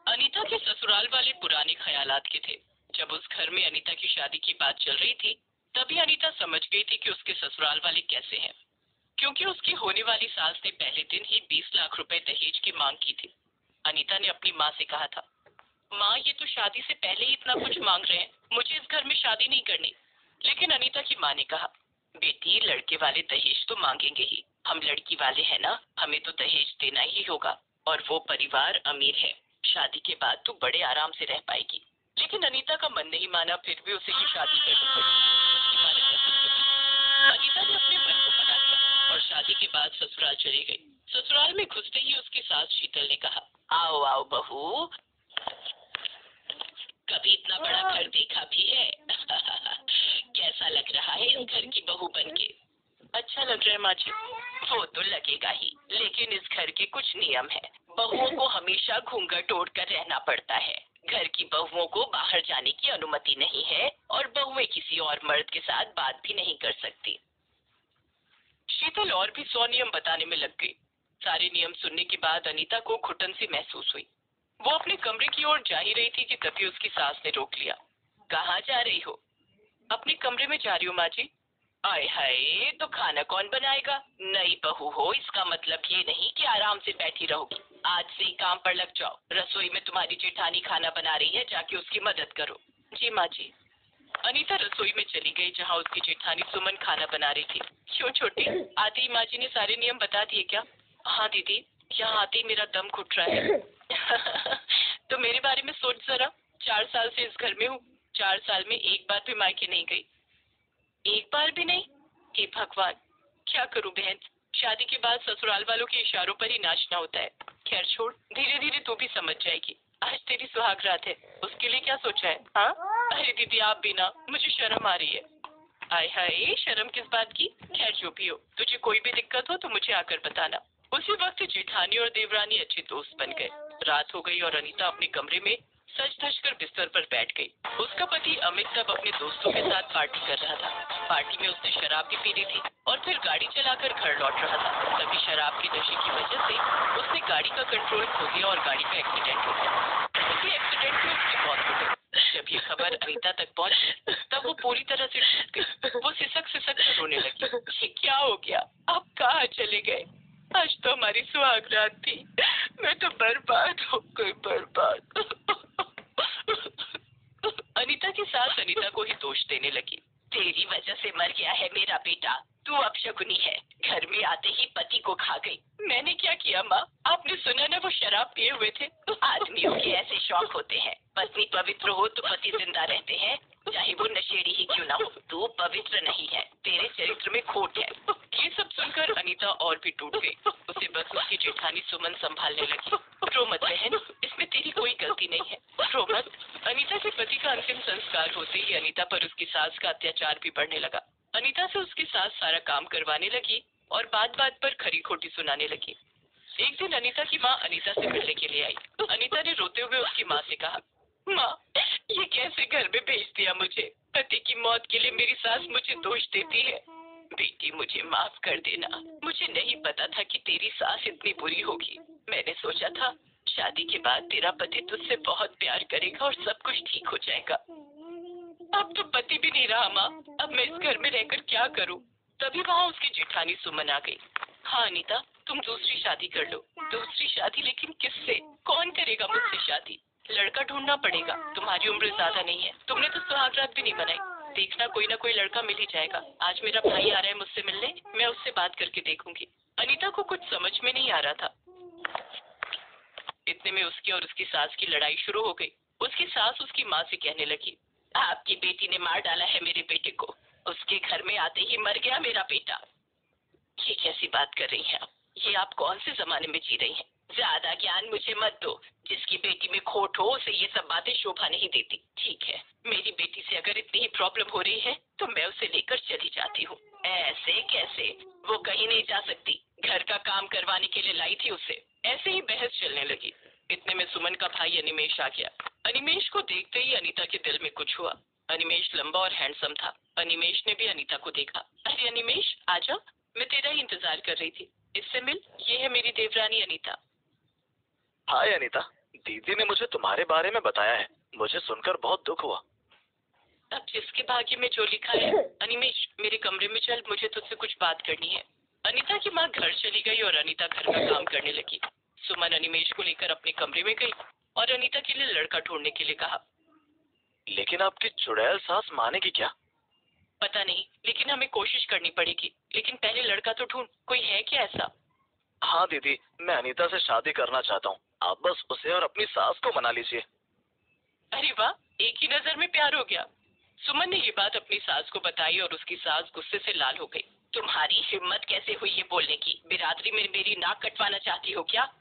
अनीता के ससुराल वाले पुराने ख्यालात के थे। जब उस घर में अनीता की शादी की बात चल रही थी, तभी अनीता समझ गई थी कि उसके ससुराल वाले कैसे हैं, क्योंकि उसकी होने वाली सास ने पहले दिन ही 20 लाख रुपए दहेज की मांग की थी। अनीता ने अपनी माँ से कहा था, माँ ये तो शादी से पहले ही इतना कुछ मांग रहे हैं, मुझे इस घर में शादी नहीं करनी। लेकिन अनीता की माँ ने कहा, बेटी लड़के वाले दहेज तो मांगेंगे ही, हम लड़की वाले हैं ना, हमें तो दहेज देना ही होगा। और वो परिवार अमीर है, शादी के बाद तू बड़े आराम से रह पाएगी। लेकिन अनीता का मन नहीं माना, फिर भी उसे की शादी करनी पड़ी। उसकी माँ ने कसम कही। अनीता ने अपने मन को मना लिया और शादी के बाद ससुराल चली गई। ससुराल में घुसते ही उसकी सास शीतल ने कहा, आओ आओ बहू, कभी इतना बड़ा घर देखा भी है? कैसा लग रहा है इस घर की बहू बनके? अच्छा लग रहा है माँ जी। वो तो लगेगा ही, लेकिन इस घर के कुछ नियम है। बहुओं को हमेशा घूंघट ओढ़ कर रहना पड़ता है। घर की बहुओं को बाहर जाने की अनुमति नहीं है और बहुएं किसी और मर्द के साथ बात भी नहीं कर सकती। शीतल और भी 100 नियम बताने में लग गई। सारे नियम सुनने के बाद अनीता को घुटन सी महसूस हुई। वो अपने कमरे की ओर जा ही रही थी कि तभी उसकी सास ने रोक लिया। कहाँ जा रही हो? अपने कमरे में जा रही हूँ माँ जी। आय हाय, तो खाना कौन बनाएगा? नई बहू हो, इसका मतलब ये नहीं कि आराम से बैठी रहोगी। आज से ही काम पर लग जाओ। रसोई में तुम्हारी जेठानी खाना बना रही है, जाके उसकी मदद करो। जी माँ जी। अनीता रसोई में चली गई जहाँ उसकी जेठानी सुमन खाना बना रही थी। क्यों छोटी, आती ही माँ जी ने सारे नियम बता दिए क्या? हाँ दीदी, यहाँ आते ही मेरा दम घुट रहा है। तो मेरे बारे में सोच जरा, 4 साल से इस घर में हूँ, 4 साल में एक बार भी मायके नहीं गई। एक बार भी नहीं? हे भगवान, क्या करूं बहन, शादी के बाद ससुराल वालों के इशारों पर ही नाचना होता है। खैर छोड़, धीरे धीरे तू भी समझ जाएगी। आज तेरी सुहाग रात है, उसके लिए क्या सोचा है? हाँ? अरे दीदी आप भी ना, मुझे शर्म आ रही है। आय हाय, शर्म किस बात की? खैर जो भी हो, तुझे कोई भी दिक्कत हो तो मुझे आकर बताना। उसी वक्त जेठानी और देवरानी अच्छे दोस्त बन गए। रात हो गई और अनीता अपने कमरे में सज धज कर बिस्तर पर बैठ गई। उसका पति अमित तब अपने दोस्तों के साथ पार्टी कर रहा था। पार्टी में उसने शराब भी पी ली थी और फिर गाड़ी चलाकर घर लौट रहा था। तभी शराब के नशे की वजह से उसने गाड़ी का कंट्रोल खो दिया और गाड़ी का एक्सीडेंट हो गया। उसी एक्सीडेंट में उसकी मौत हो गई। जब ये खबर अनीता तक पहुंची, तब वो पूरी तरह से टूट गई। वो सिसक सिसक कर रोने लगी। ये क्या हो गया? आप कहाँ चले गए? आज तो हमारी सुहाग रात थी, मैं तो बर्बाद हो गई, बर्बाद। अनीता की सास अनीता को ही दोष देने लगी। तेरी वजह से मर गया है मेरा बेटा, तू अपशकुनी है। घर में आते ही पति को खा गई। मैंने क्या किया माँ? आपने सुना ना, वो शराब पिए हुए थे। आदमियों के ऐसे शौक होते हैं, पत्नी पवित्र हो तो पति जिंदा रहते हैं, चाहे वो नशेड़ी ही क्यों ना हो। तू पवित्र नहीं है, तेरे चरित्र में खोट है। ये सब सुनकर अनीता और भी टूट गई। उसे बस उसकी जेठानी सुमन संभालने लगी। रो मत बहन, इसमें तेरी कोई गलती नहीं है, रो मत। अनीता के पति का अंतिम संस्कार होते ही अनीता पर उसकी सास का अत्याचार भी बढ़ने लगा। अनीता से उसकी सास सारा काम करवाने लगी और बात बात पर खरी खोटी सुनाने लगी। एक दिन अनीता की माँ अनीता से मिलने के लिए आई। अनीता ने रोते हुए उसकी माँ से कहा, माँ ये कैसे घर में भेज दिया मुझे? पति की मौत के लिए मेरी सास मुझे दोष देती है। बेटी मुझे माफ कर देना, मुझे नहीं पता था कि तेरी सास इतनी बुरी होगी। मैंने सोचा था शादी के बाद तेरा पति तुझसे बहुत प्यार करेगा और सब कुछ ठीक हो जाएगा। अब तो पति भी नहीं रहा माँ, अब मैं इस घर में रहकर क्या करूँ? तभी वहाँ उसकी जेठानी सुमन आ गई। हाँ अनीता, तुम दूसरी शादी कर लो। दूसरी शादी? लेकिन किससे? कौन करेगा मुझसे शादी? लड़का ढूंढना पड़ेगा, तुम्हारी उम्र ज्यादा नहीं है, तुमने तो सुहागरात भी नहीं बनाई। देखना कोई ना कोई लड़का मिल ही जाएगा। आज मेरा भाई आ रहा है मुझसे मिलने, मैं उससे बात करके देखूंगी। अनीता को कुछ समझ में नहीं आ रहा था। इतने में उसकी और उसकी सास की लड़ाई शुरू हो गई। उसकी सास उसकी माँ से कहने लगी, आपकी बेटी ने मार डाला है मेरे बेटे को, उसके घर में आते ही मर गया मेरा बेटा। ये कैसी बात कर रही हैं आप? ये आप कौन से जमाने में जी रही हैं? ज्यादा ज्ञान मुझे मत दो। जिसकी बेटी में खोट हो उसे ये सब बातें शोभा नहीं देती। ठीक है, मेरी बेटी से अगर इतनी ही प्रॉब्लम हो रही है तो मैं उसे लेकर चली जाती हूँ। ऐसे कैसे? वो कहीं नहीं जा सकती, घर का काम करवाने के लिए लाई थी उसे। ऐसे ही बहस चलने लगी। इतने में सुमन का भाई अनिमेश आ गया। अनिमेश को देखते ही अनीता के दिल में कुछ हुआ। अनिमेश लंबा और हैंडसम था। अनिमेश ने भी अनीता को देखा। अरे अनिमेश आजा, मैं तेरा ही इंतजार कर रही थी। इससे मिल, ये है मेरी देवरानी अनीता। हाय अनीता, दीदी ने मुझे तुम्हारे बारे में बताया है। मुझे सुनकर बहुत दुख हुआ। अब जिसके भाग्य में जो लिखा है। अनिमेश, मेरे कमरे में चल, मुझे तुझसे कुछ बात करनी है। अनीता की माँ घर चली गई और अनीता घर का काम करने लगी। सुमन अनिमेश को लेकर अपने कमरे में गई और अनीता के लिए लड़का ढूंढने के लिए कहा। लेकिन आपकी चुड़ैल सास मानेगी क्या? पता नहीं, लेकिन हमें कोशिश करनी पड़ेगी। लेकिन पहले लड़का तो ढूंढ, कोई है क्या ऐसा? हाँ दीदी, मैं अनीता से शादी करना चाहता हूँ। आप बस उसे और अपनी सास को मना लीजिए। अरे वाह, एक ही नजर में प्यार हो गया। सुमन ने ये बात अपनी सास को बताई और उसकी सास गुस्से से लाल हो गई। तुम्हारी हिम्मत कैसे हुई ये बोलने की? बिरादरी में मेरी नाक कटवाना चाहती हो क्या?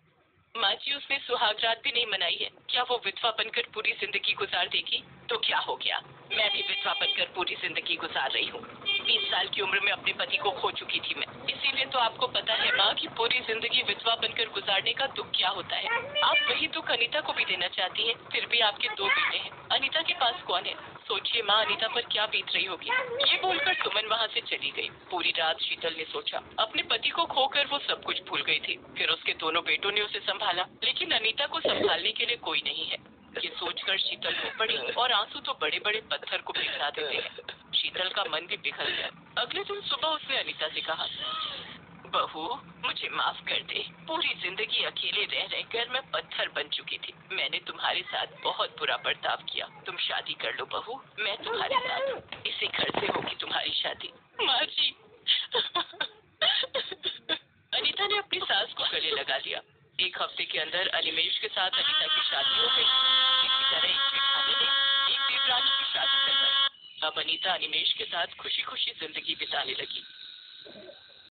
माँ जी, उसने सुहाग रात भी नहीं मनाई है। क्या वो विधवा बनकर पूरी जिंदगी गुजार देगी? तो क्या हो गया, मैं भी विधवा बनकर पूरी जिंदगी गुजार रही हूँ। 20 साल की उम्र में अपने पति को खो चुकी थी मैं। इसीलिए तो आपको पता है माँ कि पूरी जिंदगी विधवा बनकर गुजारने का दुख क्या होता है। आप वही दुख अनीता को भी देना चाहती हैं। फिर भी आपके 2 बेटे हैं, अनीता के पास कौन है? सोचिए माँ, अनीता पर क्या बीत रही होगी। ये बोलकर सुमन वहाँ से चली गई। पूरी रात शीतल ने सोचा, अपने पति को खोकर वो सब कुछ भूल गई थी। फिर उसके दोनों बेटों ने उसे संभाला, लेकिन अनीता को संभालने के लिए कोई नहीं है। ये सोचकर शीतल रो पड़ी और आंसू तो बड़े बड़े पत्थर को पिघला देते हैं। शीतल का मन भी पिघल गया। अगले दिन सुबह उसने अनीता से कहा, बहू, मुझे माफ कर दे। पूरी जिंदगी अकेले रह रहकर मैं पत्थर बन चुकी थी। मैंने तुम्हारे साथ बहुत बुरा बर्ताव किया। तुम शादी कर लो बहू, मैं तुम्हारे साथ हूँ। इसी घर से होगी तुम्हारी शादी। माँ जी। अनीता ने अपनी सास को गले लगा लिया। 1 हफ्ते के अंदर अनिमेश के साथ अनीता की शादी हो गई। इसी तरह एक जेठानी ने एक देवरानी की शादी करवाई। अब अनीता अनिमेश के साथ खुशी खुशी जिंदगी बिताने लगी।